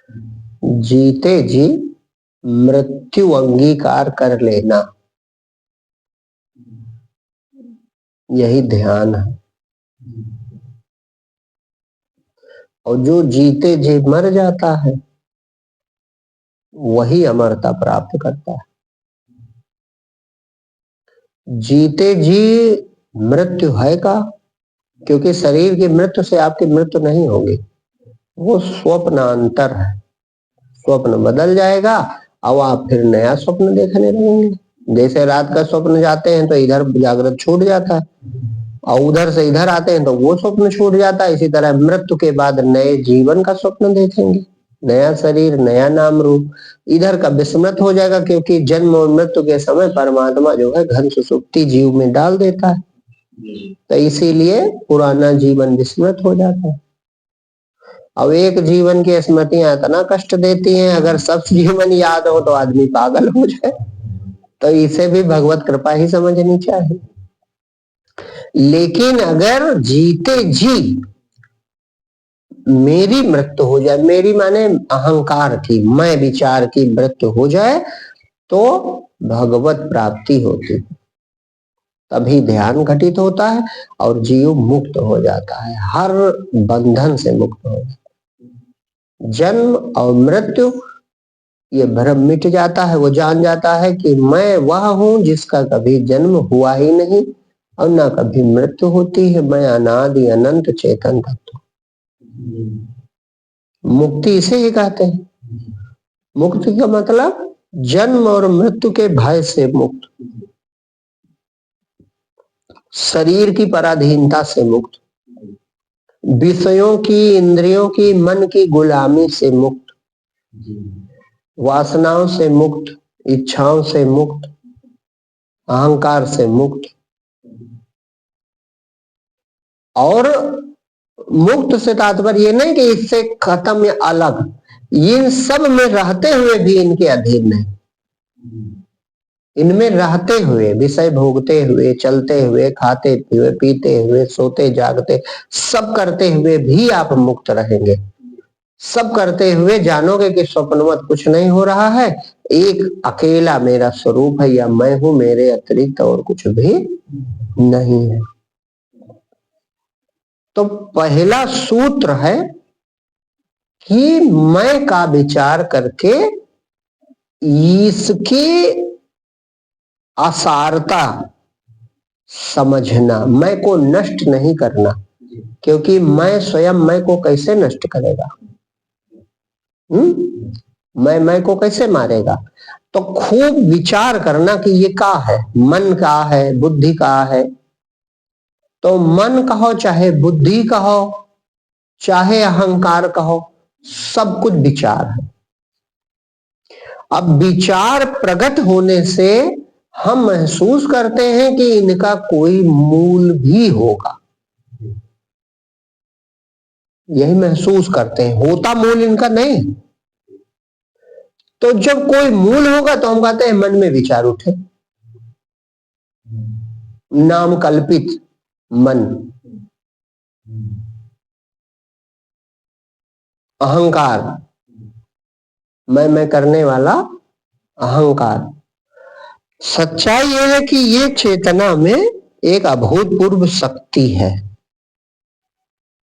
जीते जी मृत्यु अंगीकार कर लेना, यही ध्यान है। और जो जीते जी मर जाता है वही अमरता प्राप्त करता है। जीते जी मृत्यु है का, क्योंकि शरीर की मृत्यु से आपकी मृत्यु नहीं होगी, वो स्वप्नांतर है। स्वप्न बदल जाएगा और आप फिर नया स्वप्न देखने लगेंगे। जैसे रात का स्वप्न जाते हैं तो इधर जागृत छूट जाता है और उधर से इधर आते हैं तो वो स्वप्न छूट जाता है। इसी तरह मृत्यु के बाद नए जीवन का स्वप्न देखेंगे, नया शरीर, नया नाम रूप। इधर का विस्मृत हो जाएगा, क्योंकि जन्म और मृत्यु के समय परमात्मा जो है घन सुषुप्ति जीव में डाल देता है, तो इसीलिए पुराना जीवन विस्मृत हो जाता है। अब एक जीवन की स्मृतियां इतना कष्ट देती हैं, अगर सब जीवन याद हो तो आदमी पागल हो जाए। तो इसे भी भगवत कृपा ही समझनी चाहिए। लेकिन अगर जीते जी मेरी मृत्यु हो जाए, मेरी माने अहंकार की, मैं विचार की मृत्यु हो जाए, तो भगवत प्राप्ति होती, तभी ध्यान घटित होता है और जीव मुक्त हो जाता है, हर बंधन से मुक्त हो जाता है। जन्म और मृत्यु ये भ्रम मिट जाता है। वो जान जाता है कि मैं वह हूं जिसका कभी जन्म हुआ ही नहीं और ना कभी मृत्यु होती है। मैं अनादि अनंत चेतन तत्व। मुक्ति इसे ही कहते हैं। मुक्ति का मतलब जन्म और मृत्यु के भय से मुक्त, शरीर की पराधीनता से मुक्त, विषयों की, इंद्रियों की, मन की गुलामी से मुक्त, वासनाओं से मुक्त, इच्छाओं से मुक्त, अहंकार से मुक्त। और मुक्त से तात्पर्य ये नहीं कि इससे खत्म या अलग, इन सब में रहते हुए भी इनके अधीन नहीं। इनमें रहते हुए, विषय भोगते हुए, चलते हुए, खाते हुए, पीते हुए, सोते जागते, सब करते हुए भी आप मुक्त रहेंगे। सब करते हुए जानोगे कि स्वप्नवत कुछ नहीं हो रहा है, एक अकेला मेरा स्वरूप है, या मैं हूं, मेरे अतिरिक्त और कुछ भी नहीं है। तो पहला सूत्र है कि मैं का विचार करके इसकी असारता समझना, मैं को नष्ट नहीं करना, क्योंकि मैं स्वयं मैं को कैसे नष्ट करेगा? मैं को कैसे मारेगा? तो खूब विचार करना कि ये का है, मन का है, बुद्धि का है। तो मन कहो चाहे बुद्धि कहो चाहे अहंकार कहो, सब कुछ विचार है। अब विचार प्रकट होने से हम महसूस करते हैं कि इनका कोई मूल भी होगा, यही महसूस करते हैं, होता मूल इनका नहीं। तो जब कोई मूल होगा तो हम कहते हैं मन में विचार उठे, नाम कल्पित मन, अहंकार, मैं करने वाला अहंकार। सच्चाई यह है कि ये चेतना में एक अभूतपूर्व शक्ति है,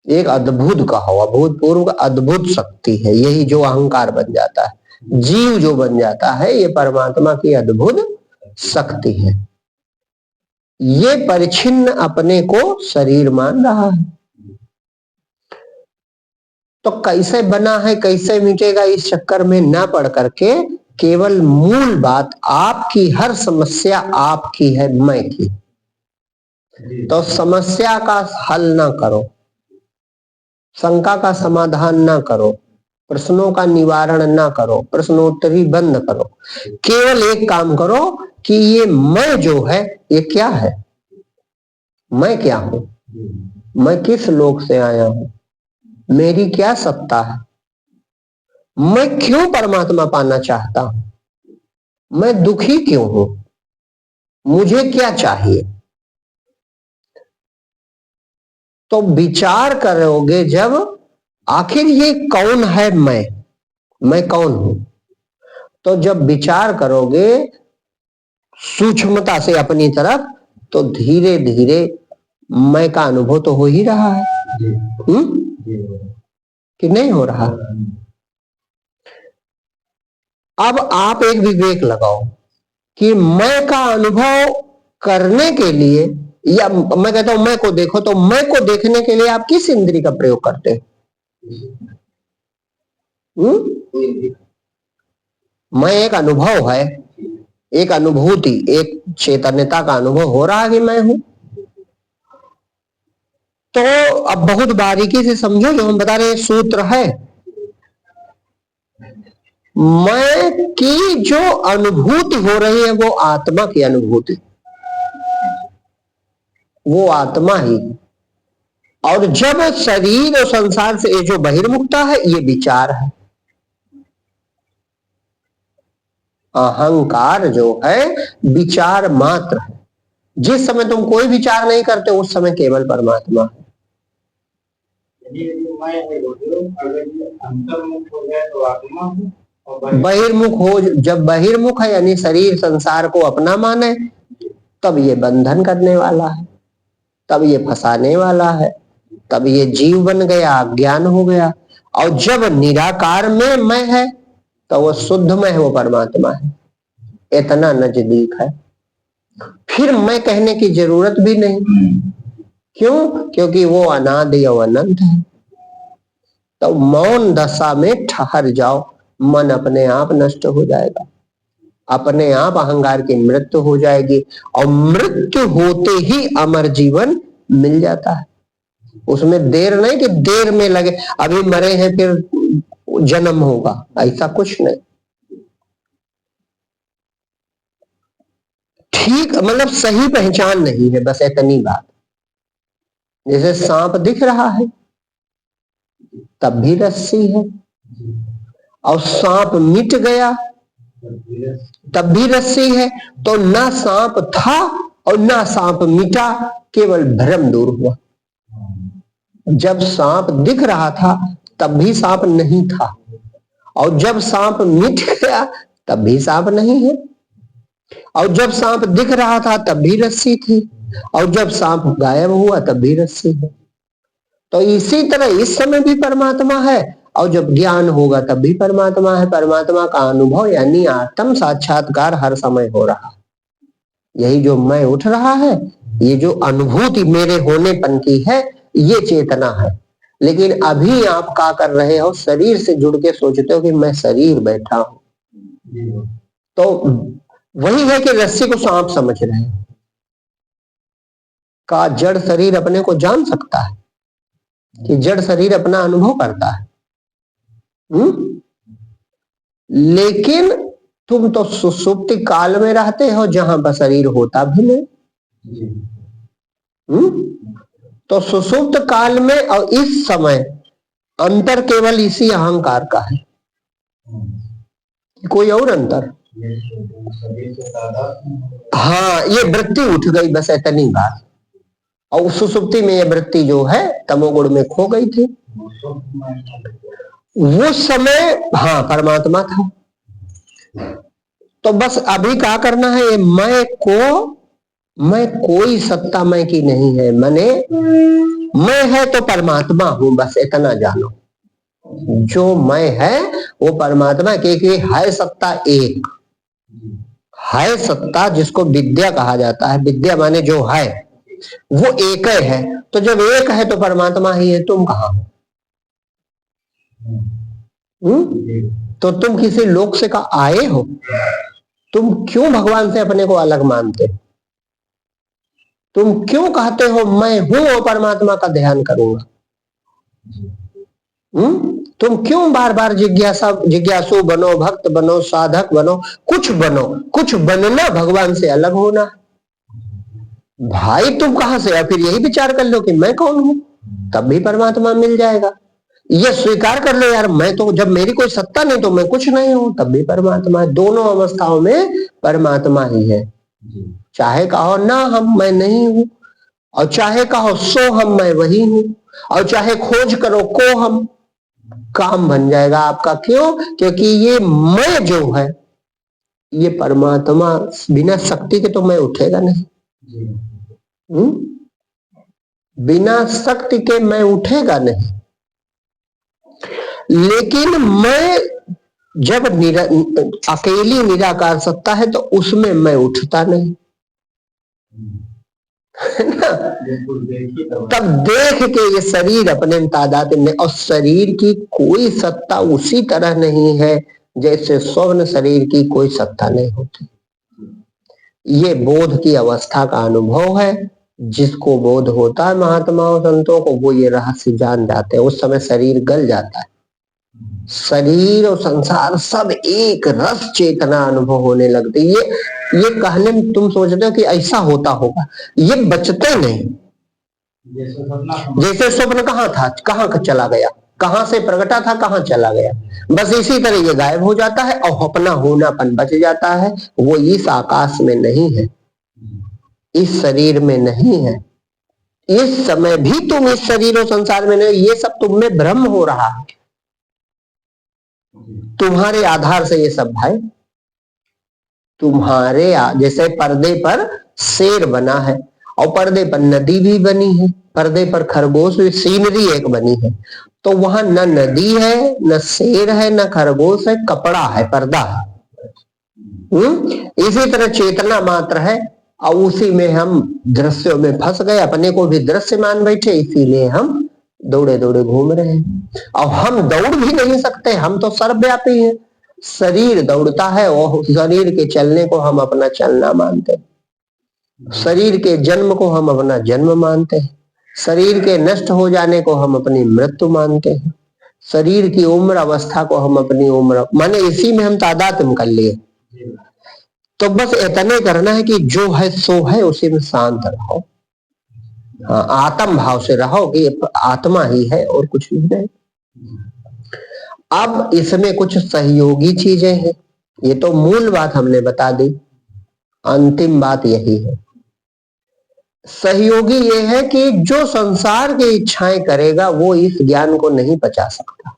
एक अद्भुत कहो, अभूतपूर्व अद्भुत शक्ति है। यही जो अहंकार बन जाता है, जीव जो बन जाता है, ये परमात्मा की अद्भुत शक्ति है। ये परिच्छिन्न अपने को शरीर मान रहा है। तो कैसे बना है, कैसे मिटेगा, इस चक्कर में ना पड़ करके केवल मूल बात, आपकी हर समस्या आपकी है, मैं की। तो समस्या का हल ना करो, शंका का समाधान ना करो, प्रश्नों का निवारण ना करो, प्रश्नोत्तरी बंद करो। केवल एक काम करो कि ये मैं जो है ये क्या है, मैं क्या हूं, मैं किस लोक से आया हूं, मेरी क्या सत्ता है, मैं क्यों परमात्मा पाना चाहता हूं, मैं दुखी क्यों हूं, मुझे क्या चाहिए। तो विचार करोगे जब, आखिर ये कौन है मैं, मैं कौन हूं। तो जब विचार करोगे सूक्ष्मता से अपनी तरफ, तो धीरे धीरे मैं का अनुभव तो हो ही रहा है। कि नहीं हो रहा। अब आप एक विवेक लगाओ कि मैं का अनुभव करने के लिए, या मैं कहता हूं मैं को देखो, तो मैं को देखने के लिए आप किस इंद्री का प्रयोग करते हैं? मैं एक अनुभव है, एक अनुभूति, एक चैतन्यता का अनुभव हो रहा है कि मैं हूं। तो अब बहुत बारीकी से समझो, जो हम बता रहे हैं सूत्र है, मैं की जो अनुभूति हो रही है वो आत्मा की अनुभूति, वो आत्मा ही। और जब शरीर और संसार से ये जो बहिर्मुखता है, ये विचार है। अहंकार जो है विचार मात्र है। जिस समय तुम कोई विचार नहीं करते उस समय केवल परमात्मा है। बहिर्मुख हो, जब बहिर्मुख है यानी शरीर संसार को अपना माने, तब ये बंधन करने वाला है, तब ये फंसाने वाला है, तब ये जीव बन गया, ज्ञान हो गया। और जब निराकार में मैं है, तो वो शुद्ध में है, वो परमात्मा है, इतना नजदीक है। फिर मैं कहने की जरूरत भी नहीं। क्यों? क्योंकि वो अनादि और अनंत है। तो मौन दशा में ठहर जाओ, मन अपने आप नष्ट हो जाएगा, अपने आप अहंकार की मृत्यु हो जाएगी, और मृत्यु होते ही अमर जीवन मिल जाता है। उसमें देर नहीं कि देर में लगे, अभी मरे हैं फिर जन्म होगा, ऐसा कुछ नहीं। ठीक, मतलब सही पहचान नहीं है, बस इतनी बात। जैसे सांप दिख रहा है तब भी रस्सी है, और सांप मिट गया तब भी रस्सी है। तो ना सांप था और ना सांप मिटा, केवल भ्रम दूर हुआ। जब सांप दिख रहा था तब भी सांप नहीं था, और जब सांप मिट गया तब भी सांप नहीं है, और जब सांप दिख रहा था तब भी रस्सी थी, और जब सांप गायब हुआ तब भी रस्सी है। तो इसी तरह इस समय भी परमात्मा है, और जब ज्ञान होगा तब भी परमात्मा है। परमात्मा का अनुभव यानी आत्म साक्षात्कार हर समय हो रहा है। यही जो मैं उठ रहा है, ये जो अनुभूति मेरे होनेपन की है, ये चेतना है। लेकिन अभी आप क्या कर रहे हो? शरीर से जुड़ के सोचते हो कि मैं शरीर बैठा हूं। तो वही है कि रस्सी को सांप समझ रहे हो। का जड़ शरीर अपने को जान सकता है कि जड़ शरीर अपना अनुभव करता है? लेकिन तुम तो सुषुप्ति काल में रहते हो जहां पर शरीर होता भी नहीं। तो सुषुप्त काल में और इस समय अंतर केवल इसी अहंकार का है, कोई और अंतर? हाँ, ये वृत्ति उठ गई, बस इतनी बात। और सुषुप्ति में ये वृत्ति जो है तमोगुण में खो गई थी। वो समय हाँ परमात्मा था। तो बस अभी क्या करना है? मैं कोई सत्ता मैं की नहीं है, मैं है तो परमात्मा हूं, बस इतना जानो। जो मैं है वो परमात्मा के है सत्ता एक है, सत्ता जिसको विद्या कहा जाता है। विद्या माने जो है वो एक है। तो जब एक है तो परमात्मा ही है, तुम कहां हो? तो तुम किसी लोक से का आए हो? तुम क्यों भगवान से अपने को अलग मानते हो? तुम क्यों कहते हो मैं हूं और परमात्मा का ध्यान करूंगा? तुम क्यों बार बार जिज्ञासु बनो, भक्त बनो, साधक बनो, कुछ बनो, कुछ बनना भगवान से अलग होना। भाई तुम कहां से? फिर यही विचार कर लो कि मैं कौन हूं, तब भी परमात्मा मिल जाएगा। ये स्वीकार कर लो यार, मैं तो जब मेरी कोई सत्ता नहीं तो मैं कुछ नहीं हूं, तब भी परमात्मा है। दोनों अवस्थाओं में परमात्मा ही है। चाहे कहो ना हम मैं नहीं हूं, और चाहे कहो सो हम मैं वही हूं, और चाहे खोज करो को हम, काम बन जाएगा आपका। क्यों? क्योंकि ये मैं जो है, ये परमात्मा बिना शक्ति के तो मैं उठेगा नहीं। बिना शक्ति के मैं उठेगा नहीं। लेकिन मैं जब अकेली निराकार सत्ता है तो उसमें मैं उठता नहीं, है ना। तब देख के ये शरीर अपने तादाद में, और शरीर की कोई सत्ता उसी तरह नहीं है जैसे स्वप्न शरीर की कोई सत्ता नहीं होती। ये बोध की अवस्था का अनुभव है। जिसको बोध होता है महात्माओं संतों को, वो ये रहस्य जान जाते हैं। उस समय शरीर गल जाता है, शरीर और संसार सब एक रस चेतना अनुभव होने लगते। ये कहने में तुम सोचते हो कि ऐसा होता होगा, ये बचते नहीं। जैसे स्वप्न कहाँ था, कहाँ चला गया, कहाँ से प्रगटा था, कहाँ चला गया, बस इसी तरह ये गायब हो जाता है और अपना होनापन बच जाता है। वो इस आकाश में नहीं है, इस शरीर में नहीं है। इस समय भी तुम इस शरीर और संसार में नहीं, ये सब तुम में भ्रम हो रहा है। तुम्हारे आधार से ये सब है। तुम्हारे जैसे पर्दे पर शेर बना है और पर्दे पर नदी भी बनी है, पर्दे पर खरगोश भी, सीनरी एक बनी है। तो वहां न नदी है, न शेर है, न खरगोश है, कपड़ा है, पर्दा है। इसी तरह चेतना मात्र है और उसी में हम दृश्यों में फंस गए, अपने को भी दृश्य मान बैठे, इसीलिए हम दौड़े दौड़े घूम रहे हैं। और हम दौड़ भी नहीं सकते, हम तो सर्वव्यापी हैं। शरीर दौड़ता है और शरीर के चलने को हम अपना चलना मानते हैं, शरीर के जन्म को हम अपना जन्म मानते हैं, शरीर के नष्ट हो जाने को हम अपनी मृत्यु मानते हैं, शरीर की उम्र अवस्था को हम अपनी उम्र माने, इसी में हम तादात्म्य कर लिए। तो बस इतने करना है कि जो है सो है, उसी में शांत रहो। हाँ, आत्म भाव से रहो कि आत्मा ही है और कुछ भी नहीं। अब इसमें कुछ सहयोगी चीजें हैं। ये तो मूल बात हमने बता दी, अंतिम बात यही है। सहयोगी ये है कि जो संसार की इच्छाएं करेगा वो इस ज्ञान को नहीं पचा सकता।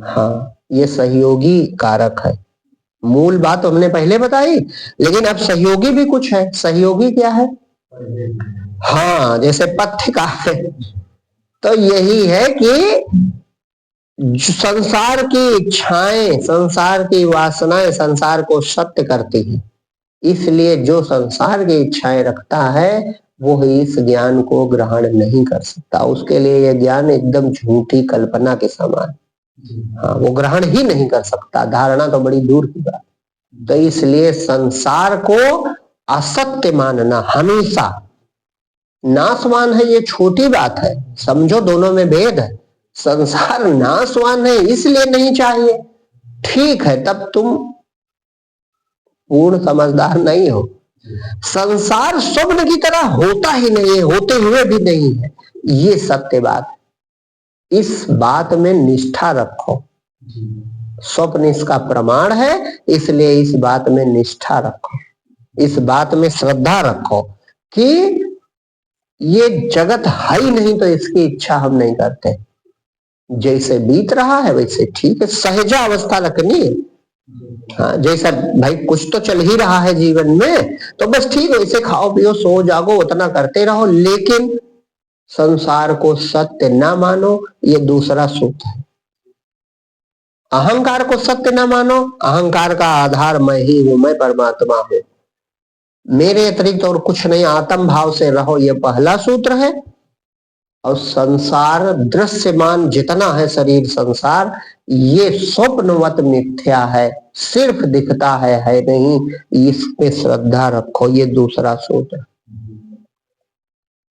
हाँ, ये सहयोगी कारक है। मूल बात तो हमने पहले बताई, लेकिन अब सहयोगी भी कुछ है। सहयोगी क्या है? हाँ, जैसे पथ्य का है, तो यही है कि संसार की इच्छाएं, संसार की वासनाएं संसार को सत्य करती हैं। इसलिए जो संसार की इच्छाएं रखता है वो इस ज्ञान को ग्रहण नहीं कर सकता। उसके लिए यह ज्ञान एकदम झूठी कल्पना के समान। हाँ, वो ग्रहण ही नहीं कर सकता, धारणा तो बड़ी दूर की बात। तो इसलिए संसार को असत्य मानना हमेशा, नाशवान है ये छोटी बात है, समझो दोनों में भेद है। संसार नाशवान है इसलिए नहीं चाहिए, ठीक है, तब तुम पूर्ण समझदार नहीं हो। संसार स्वप्न की तरह होता ही नहीं है, होते हुए भी नहीं है, ये सत्य बात है। इस बात में निष्ठा रखो। स्वप्न इसका प्रमाण है, इसलिए इस बात में निष्ठा रखो, इस बात में श्रद्धा रखो कि ये जगत है ही नहीं तो इसकी इच्छा हम नहीं करते। जैसे बीत रहा है वैसे ठीक है, सहजा अवस्था रखनी है। हाँ, जैसा भाई कुछ तो चल ही रहा है जीवन में, तो बस ठीक है, वैसे खाओ पियो सो जागो उतना करते रहो, लेकिन संसार को सत्य ना मानो, ये दूसरा सूत्र है। अहंकार को सत्य ना मानो, अहंकार का आधार मैं ही हूं, मैं परमात्मा हूं, मेरे अतिरिक्त और कुछ नहीं, आत्म भाव से रहो, ये पहला सूत्र है। और संसार दृश्यमान जितना है शरीर संसार, ये स्वप्नवत मिथ्या है, सिर्फ दिखता है नहीं, इस पे श्रद्धा रखो, ये दूसरा सूत्र,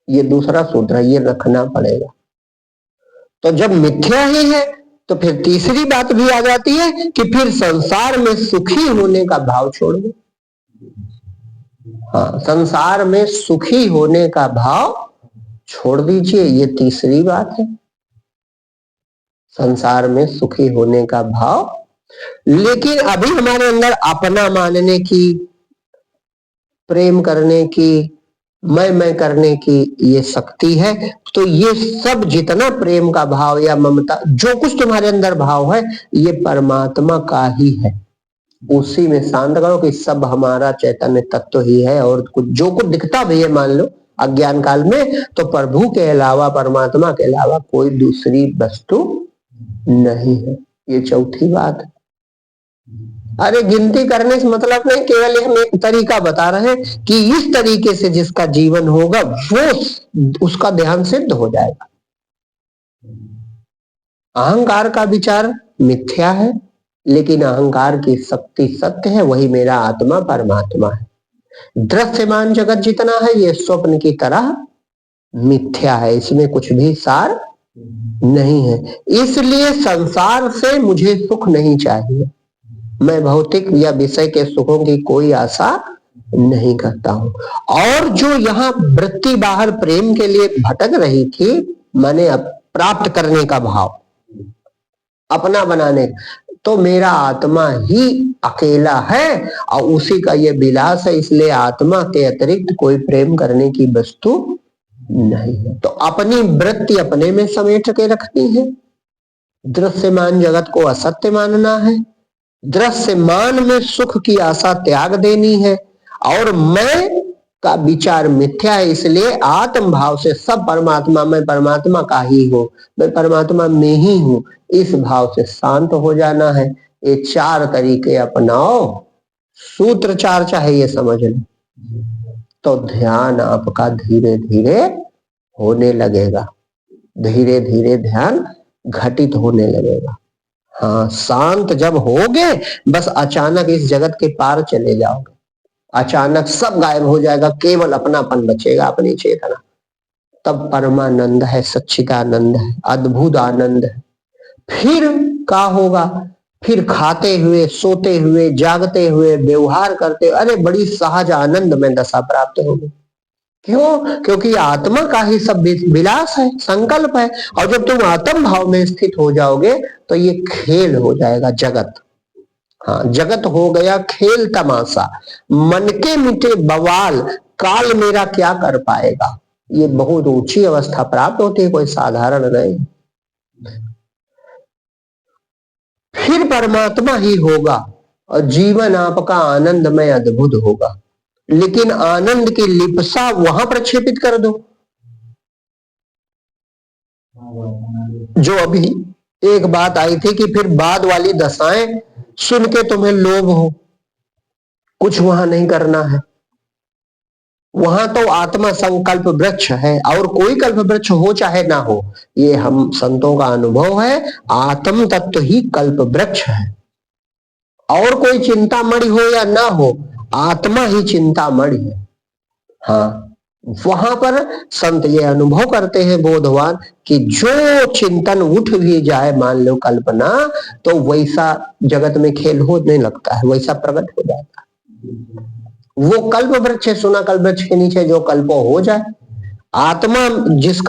ये दूसरा सूत्र है, ये रखना पड़ेगा। तो जब मिथ्या ही है तो फिर तीसरी बात भी आ जाती है कि फिर संसार में सुखी होने का भाव छोड़ दो। हाँ, संसार में सुखी होने का भाव छोड़ दीजिए, ये तीसरी बात है, संसार में सुखी होने का भाव। लेकिन अभी हमारे अंदर अपना मानने की, प्रेम करने की, मैं करने की ये शक्ति है। तो ये सब जितना प्रेम का भाव या ममता, जो कुछ तुम्हारे अंदर भाव है, ये परमात्मा का ही है। उसी में शांत करो कि सब हमारा चैतन्य तत्व ही है, और कुछ जो कुछ दिखता भी है मान लो अज्ञान काल में, तो प्रभु के अलावा, परमात्मा के अलावा कोई दूसरी वस्तु नहीं है। ये चौथी बात है। अरे गिनती करने से मतलब नहीं, केवल हम एक तरीका बता रहे हैं कि इस तरीके से जिसका जीवन होगा वो उसका ध्यान सिद्ध हो जाएगा। अहंकार का विचार मिथ्या है, लेकिन अहंकार की शक्ति सत्य है। वही मेरा आत्मा परमात्मा है। दृश्यमान जगत जितना है ये स्वप्न की तरह मिथ्या है, इसमें कुछ भी सार नहीं है। इसलिए संसार से मुझे सुख नहीं चाहिए। मैं भौतिक या विषय के सुखों की कोई आशा नहीं करता हूं। और जो यहाँ वृत्ति बाहर प्रेम के लिए भटक रही थी, मैंने प्राप्त करने का भाव, अपना बनाने, तो मेरा आत्मा ही अकेला है और उसी का ये विलास है। इसलिए आत्मा के अतिरिक्त कोई प्रेम करने की वस्तु नहीं है। तो अपनी वृत्ति अपने में समेट के रखती है। दृश्यमान जगत को असत्य मानना है, दृश्यमान में सुख की आशा त्याग देनी है, और मैं का विचार मिथ्या है। इसलिए आत्म भाव से सब परमात्मा, मैं परमात्मा का ही हूं, मैं परमात्मा में ही हूं, इस भाव से शांत हो जाना है। ये चार तरीके अपनाओ, सूत्र चार चाहे ये समझ लो, तो ध्यान आपका धीरे धीरे होने लगेगा। धीरे धीरे ध्यान घटित होने लगेगा। हाँ, शांत जब होगे बस अचानक इस जगत के पार चले जाओगे। अचानक सब गायब हो जाएगा, केवल अपनापन बचेगा, अपनी चेतना। तब परमानंद है, सच्चिदानंद है, अद्भुत आनंद है। फिर क्या होगा? फिर खाते हुए, सोते हुए, जागते हुए, व्यवहार करते हुए, अरे बड़ी सहज आनंद में दशा प्राप्त होगी। क्यों? क्योंकि आत्मा का ही सब विलास है, संकल्प है। और जब तुम आत्म भाव में स्थित हो जाओगे तो ये खेल हो जाएगा जगत। हाँ, जगत हो गया खेल तमाशा, मन के मिटे बवाल, काल मेरा क्या कर पाएगा। ये बहुत ऊंची अवस्था प्राप्त होती है, कोई साधारण नहीं। फिर परमात्मा ही होगा और जीवन आपका आनंदमय अद्भुत होगा। लेकिन आनंद की लिप्सा वहां प्रक्षेपित कर दो। जो अभी एक बात आई थी कि फिर बाद वाली दशाएं सुन के तुम्हें लोभ हो, कुछ वहां नहीं करना है। वहां तो आत्मा संकल्प वृक्ष है, और कोई कल्प वृक्ष हो चाहे ना हो, ये हम संतों का अनुभव है। आत्म तत्व ही कल्प वृक्ष है। और कोई चिंतामणि हो या ना हो, आत्मा ही चिंतामणि है। हाँ, वहां पर संत ये अनुभव करते हैं बोधवान कि जो चिंतन उठ भी जाए, मान लो कल्पना, तो वैसा जगत में खेल होने लगता है, वैसा प्रकट हो जाता है। वो कल्प वृक्ष है, सुना कल्प वृक्ष के नीचे जो कल्प हो जाए। आत्मा जिस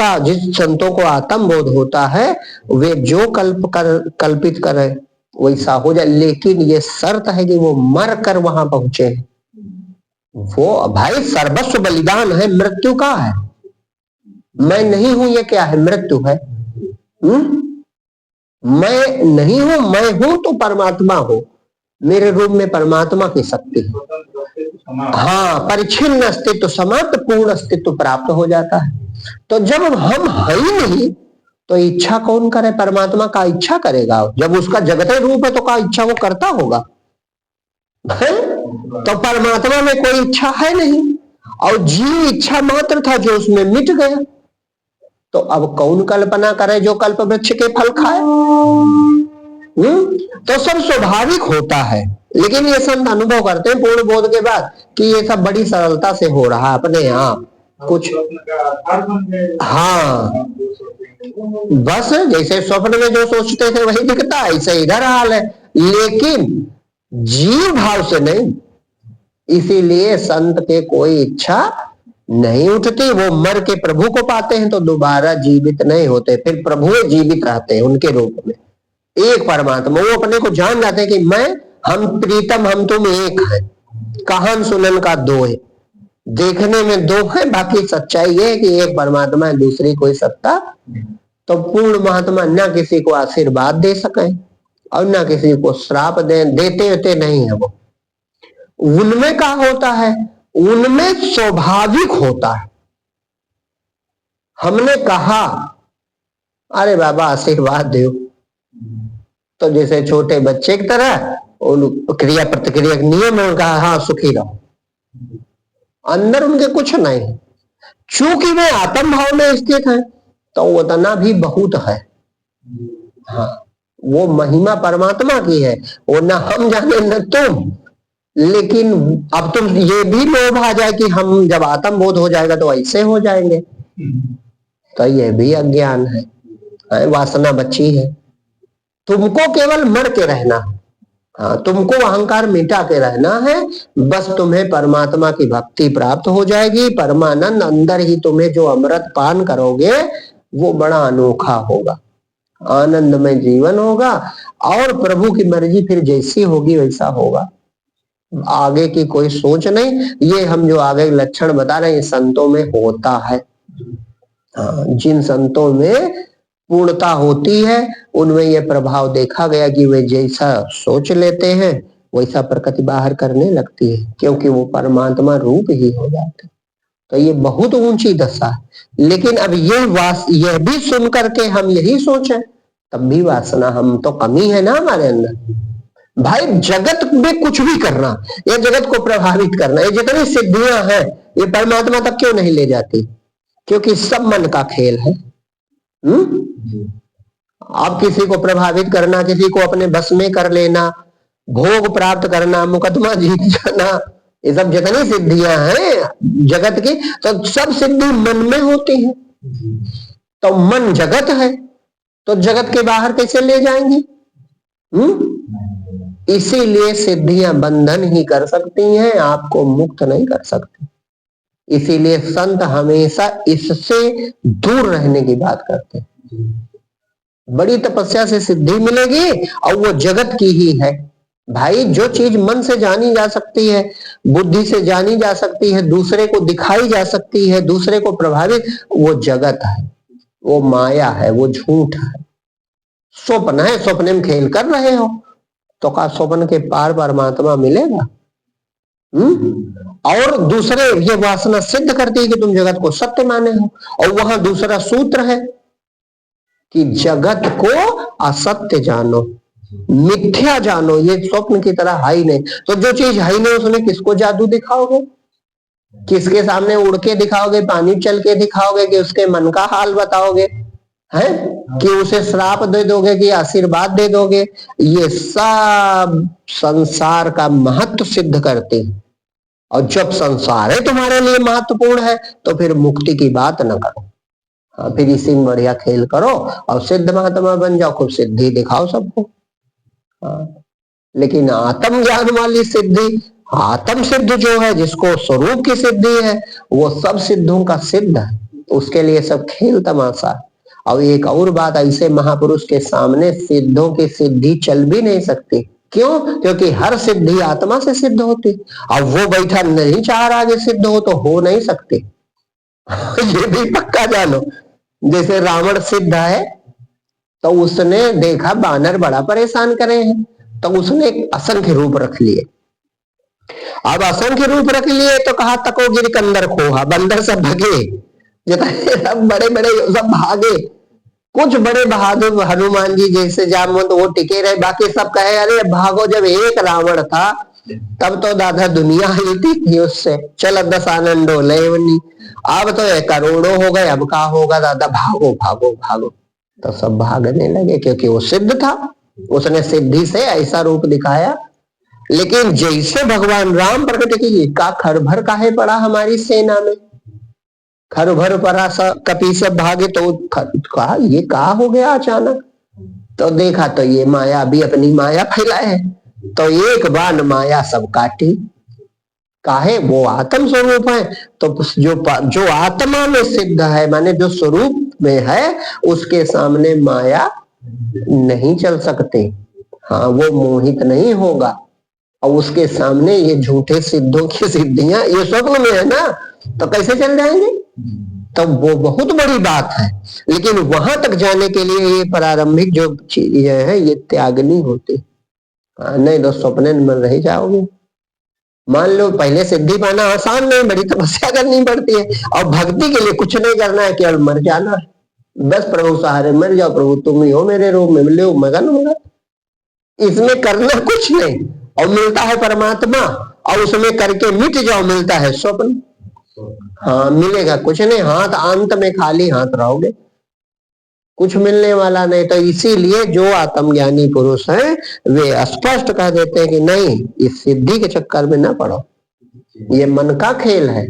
संतों को आत्म बोध होता है, वे जो कल्पित करे वैसा हो जाए। लेकिन ये शर्त है कि वो मर कर वहां पहुंचे। वो भाई सर्वस्व बलिदान है, मृत्यु का है। मैं नहीं हूं ये क्या है? मृत्यु है। मैं नहीं हूं, मैं हूं तो परमात्मा हो। मेरे रूप में परमात्मा की शक्ति है। हाँ, परिच्छिन्न अस्तित्व समाप्त, पूर्ण अस्तित्व प्राप्त हो जाता है। तो जब हम है ही नहीं, तो इच्छा कौन करे? परमात्मा का इच्छा करेगा। जब उसका जगत रूप है तो का इच्छा वो करता होगा है? तो परमात्मा में कोई इच्छा है नहीं, और जीव इच्छा मात्र था जो उसमें मिट गया। तो अब कौन कल्पना करे जो कल्प वृक्ष के फल खाए? तो सब स्वाभाविक होता है। लेकिन ये संत अनुभव करते हैं पूर्ण बोध के बाद कि ये सब बड़ी सरलता से हो रहा है अपने आप कुछ। हाँ, बस जैसे स्वप्न में जो सोचते थे वही दिखता है, ऐसे इधर हाल है, लेकिन जीव भाव से नहीं। इसीलिए संत के कोई इच्छा नहीं उठती। वो मर के प्रभु को पाते हैं तो दोबारा जीवित नहीं होते, फिर प्रभु जीवित रहते हैं उनके रूप में। एक परमात्मा, वो अपने को जान जाते हैं कि मैं, हम प्रीतम, हम तुम एक है, कहान सुनन का दो है। देखने में दो है, बाकी सच्चाई ये है कि एक परमात्मा है, दूसरी कोई सत्ता। तो पूर्ण महात्मा न किसी को आशीर्वाद दे सके और न किसी को श्राप देते नहीं है। वो उनमें क्या होता है, उनमें स्वाभाविक होता है। हमने कहा अरे बाबा आशीर्वाद दो, तो जैसे छोटे बच्चे की तरह क्रिया प्रतिक्रिया नियम है, कहा हाँ सुखी रहो, अंदर उनके कुछ नहीं। चूंकि वे आत्म भाव में स्थित है तो उतना भी बहुत है। हाँ, वो महिमा परमात्मा की है, वो न हम जाने न तुम। लेकिन अब तुम ये भी लोभ आ जाए कि हम जब आत्म बोध हो जाएगा तो ऐसे हो जाएंगे, तो ये भी अज्ञान है, वासना बची है। तुमको केवल मर के रहना, हाँ तुमको अहंकार मिटा के रहना है, बस तुम्हें परमात्मा की भक्ति प्राप्त हो जाएगी। परमानंद अंदर ही तुम्हें जो अमृत पान करोगे वो बड़ा अनोखा होगा, आनंदमय जीवन होगा। और प्रभु की मर्जी फिर जैसी होगी वैसा होगा, आगे की कोई सोच नहीं। ये हम जो आगे लक्षण बता रहे हैं संतों में होता है। हाँ, जिन संतों में पूर्णता होती है उनमें यह प्रभाव देखा गया कि वे जैसा सोच लेते हैं वैसा प्रकृति बाहर करने लगती है, क्योंकि वो परमात्मा रूप ही हो जाते। तो ये बहुत ऊंची दशा है। लेकिन अब यह भी सुन करके हम यही सोचें, तब भी वासना, हम तो कमी है ना हमारे अंदर। भाई जगत में कुछ भी करना, ये जगत को प्रभावित करना, ये जितनी सिद्धियां हैं ये परमात्मा तक क्यों नहीं ले जाती? क्योंकि सब मन का खेल है। आप किसी को प्रभावित करना, किसी को अपने बस में कर लेना, भोग प्राप्त करना, मुकदमा जीत जाना, ये सब जितनी सिद्धियां हैं जगत की, तो सब सिद्धि मन में होती है। तो मन जगत है, तो जगत के बाहर कैसे ले जाएंगे? इसीलिए सिद्धियां बंधन ही कर सकती हैं, आपको मुक्त नहीं कर सकती। इसीलिए संत हमेशा इससे दूर रहने की बात करते हैं। बड़ी तपस्या से सिद्धि मिलेगी और वो जगत की ही है। भाई जो चीज मन से जानी जा सकती है, बुद्धि से जानी जा सकती है, दूसरे को दिखाई जा सकती है, दूसरे को प्रभावित, वो जगत है, वो माया है, वो झूठ है, स्वप्न है। स्वप्न में खेल कर रहे हो तो क्या स्वप्न के पार परमात्मा मिलेगा? और दूसरे ये वासना सिद्ध करती है कि तुम जगत को सत्य माने हो, और वहां दूसरा सूत्र है कि जगत को असत्य जानो, मिथ्या जानो, ये स्वप्न की तरह है ही नहीं। तो जो चीज है ही नहीं उसमें किसको जादू दिखाओगे? किसके सामने उड़ के दिखाओगे, पानी चल के दिखाओगे, कि उसके मन का हाल बताओगे, है कि उसे श्राप दे दोगे कि आशीर्वाद दे दोगे? ये सब संसार का महत्व सिद्ध करते हैं। और जब संसार है तुम्हारे लिए महत्वपूर्ण है तो फिर मुक्ति की बात न करो। हाँ, फिर इसी में बढ़िया खेल करो और सिद्ध महात्मा बन जाओ, खूब सिद्धि दिखाओ सबको। हाँ, लेकिन आत्म ज्ञान वाली सिद्धि, आत्म सिद्ध जो है, जिसको स्वरूप की सिद्धि है, वो सब सिद्धों का सिद्ध है, उसके लिए सब खेल तमाशा। और एक और बात, ऐसे महापुरुष के सामने सिद्धों की सिद्धि चल भी नहीं सकती। क्यों? क्योंकि हर सिद्धि आत्मा से सिद्ध होती, और वो बैठा नहीं चाह रहा आगे सिद्ध हो नहीं सकती। ये भी पक्का जानो। जैसे रावण सिद्ध है तो उसने देखा बानर बड़ा परेशान करे हैं, तो उसने असंख्य रूप रख लिए। अब असंख्य रूप रख लिए तो कहा तको गिर कंदर खोहा, बंदर सब भगे, सब बड़े बड़े सब भागे। कुछ बड़े बहादुर हनुमान जी जैसे जामवंत वो टिके रहे, बाकी सब कहे अरे भागो। जब एक रावण था तब तो दादा दुनिया हिलती थी उससे, चल 10 आनंद लेवनी। अब तो करोड़ों हो गए, अब क्या होगा दादा, भागो भागो भागो। तो सब भागने लगे क्योंकि वो सिद्ध था, उसने सिद्धि से ऐसा रूप दिखाया। लेकिन जैसे भगवान राम प्रकट की, का खरभर काहे पड़ा हमारी सेना में, खरभर परा कपी सब भागे, तो कहा ये का हो गया अचानक? तो देखा तो ये माया भी अपनी माया फैलाए है, तो एक बाण माया सब काटी। काहे? वो आत्म स्वरूप है, तो जो आत्मा में सिद्ध है, माने जो स्वरूप में है, उसके सामने माया नहीं चल सकते। हाँ, वो मोहित नहीं होगा। और उसके सामने ये झूठे सिद्धों की सिद्धियां ये स्वप्न में है ना, तो कैसे चल जाएंगे? तो वो बहुत बड़ी बात है। लेकिन वहां तक जाने के लिए ये प्रारंभिक जो चीजें हैं ये त्यागनी होती। नहीं तो स्वप्न में रह जाओगे। मान लो पहले सिद्धि पाना आसान नहीं, बड़ी तपस्या करनी पड़ती है, और भक्ति के लिए कुछ नहीं करना है, केवल मर जाना है। बस प्रभु सहारे मर जाओ, प्रभु तुम ही हो मेरे रूप में, मिले हो मगन होगा। इसमें करना कुछ नहीं और मिलता है परमात्मा, और उसमें करके मिट जाओ, मिलता है स्वप्न। हाँ, मिलेगा कुछ नहीं, हाथ अंत में खाली हाथ रहोगे, कुछ मिलने वाला नहीं। तो इसीलिए जो आत्मज्ञानी पुरुष हैं वे स्पष्ट कह देते हैं कि नहीं, इस सिद्धि के चक्कर में ना पड़ो, ये मन का खेल है।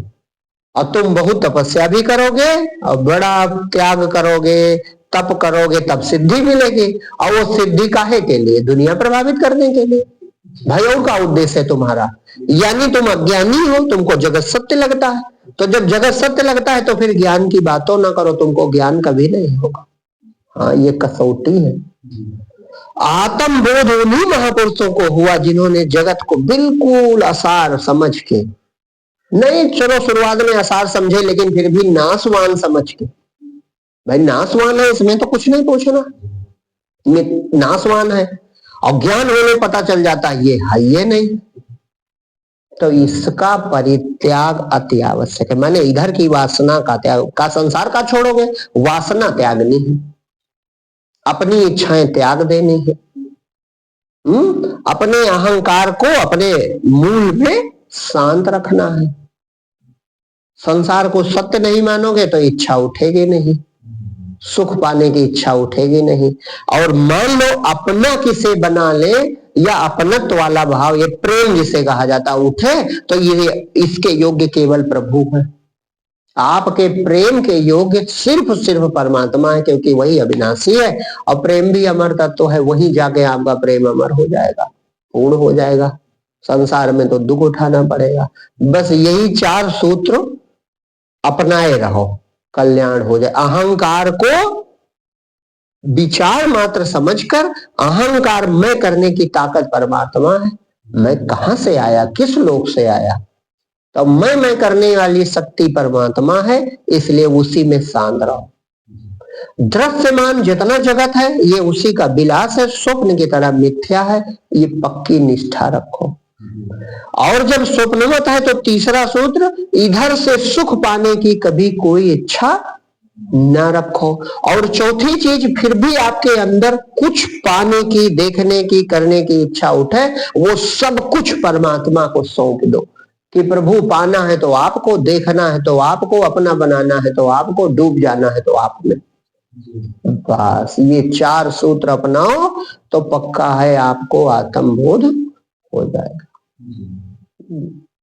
और तुम बहुत तपस्या भी करोगे और बड़ा त्याग करोगे, तप करोगे, तब सिद्धि मिलेगी। और वो सिद्धि काहे के लिए? दुनिया प्रभावित करने के लिए। भाई और का उद्देश्य है तुम्हारा? यानी तुम अज्ञानी हो, तुमको जगत सत्य लगता है। तो जब जगत सत्य लगता है तो फिर ज्ञान की बातों ना करो, तुमको ज्ञान कभी नहीं होगा। हाँ, ये कसौटी है। आत्म बोध उन्हीं महापुरुषों को हुआ जिन्होंने जगत को बिल्कुल असार समझ के, नहीं चलो शुरुआत में असार समझे, लेकिन फिर भी नासवान समझ के, भाई नासवान है इसमें तो कुछ नहीं पूछना, नासवान है। और ज्ञान होने पता चल जाता है ये है ये नहीं, तो इसका परित्याग अति आवश्यक है। माने इधर की वासना का त्याग, का संसार का छोड़ोगे, वासना त्यागनी है, अपनी इच्छाएं त्याग देनी है, अपने अहंकार को अपने मूल में शांत रखना है। संसार को सत्य नहीं मानोगे तो इच्छा उठेगी नहीं, सुख पाने की इच्छा उठेगी नहीं। और मान लो अपना किसे बना ले या अपनत्व वाला भाव, ये प्रेम जिसे कहा जाता उठे, तो ये इसके योग्य केवल प्रभु है। आपके प्रेम के योग्य सिर्फ परमात्मा है, क्योंकि वही अविनाशी है और प्रेम भी अमर तत्व है। वहीं जाके आपका प्रेम अमर हो जाएगा, पूर्ण हो जाएगा। संसार में तो दुख उठाना पड़ेगा। बस यही 4 सूत्र अपनाए रहो, कल्याण हो जाए। अहंकार को विचार मात्र समझकर, अहंकार मैं करने की ताकत परमात्मा है, मैं कहां से आया, किस लोक से आया, तो मैं करने वाली शक्ति परमात्मा है, इसलिए उसी में शांत रहो। दृश्यमान जितना जगत है ये उसी का विलास है, स्वप्न की तरह मिथ्या है, ये पक्की निष्ठा रखो। और जब स्वप्नवत है तो तीसरा सूत्र, इधर से सुख पाने की कभी कोई इच्छा न रखो। और चौथी चीज, फिर भी आपके अंदर कुछ पाने की, देखने की, करने की इच्छा उठे, वो सब कुछ परमात्मा को सौंप दो कि प्रभु पाना है तो आपको, देखना है तो आपको, अपना बनाना है तो आपको, डूब जाना है तो आप में। बस ये 4 सूत्र अपनाओ तो पक्का है आपको आत्मबोध हो जाएगा।